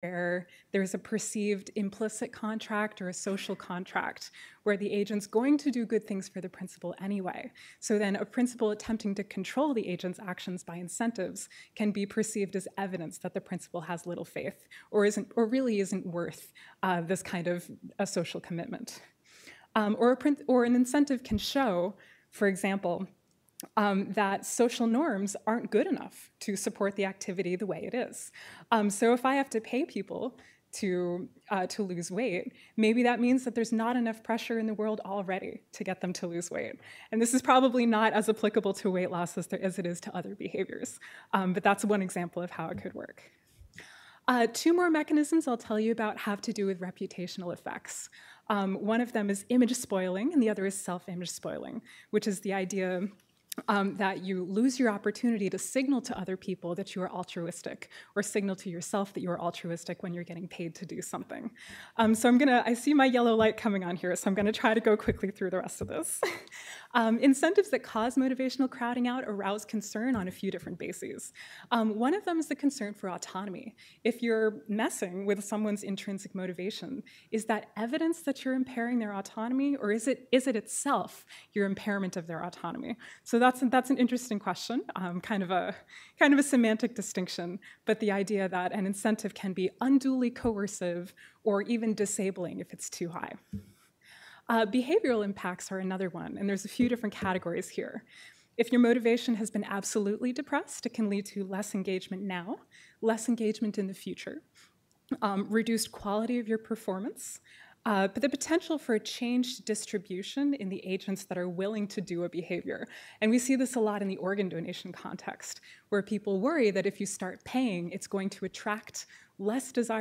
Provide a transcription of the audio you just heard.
where there's a perceived implicit contract or a social contract where the agent's going to do good things for the principal anyway. So then a principal attempting to control the agent's actions by incentives can be perceived as evidence that the principal has little faith or really isn't worth this kind of a social commitment. Or an incentive can show, for example, that social norms aren't good enough to support the activity the way it is. So if I have to pay people to lose weight, maybe that means that there's not enough pressure in the world already to get them to lose weight. And this is probably not as applicable to weight loss as it is to other behaviors, but that's one example of how it could work. Two more mechanisms I'll tell you about have to do with reputational effects. One of them is image spoiling, and the other is self-image spoiling, which is the idea that you lose your opportunity to signal to other people that you are altruistic, or signal to yourself that you are altruistic when you're getting paid to do something. So I see my yellow light coming on here, so I'm gonna try to go quickly through the rest of this. Incentives that cause motivational crowding out arouse concern on a few different bases. One of them is the concern for autonomy. If you're messing with someone's intrinsic motivation, is that evidence that you're impairing their autonomy, or is it itself your impairment of their autonomy? So that's an interesting question, kind of a semantic distinction, but the idea that an incentive can be unduly coercive or even disabling if it's too high. Behavioral impacts are another one, and there's a few different categories here. If your motivation has been absolutely depressed, it can lead to less engagement now, less engagement in the future, reduced quality of your performance, but the potential for a changed distribution in the agents that are willing to do a behavior. And we see this a lot in the organ donation context, where people worry that if you start paying, it's going to attract less desire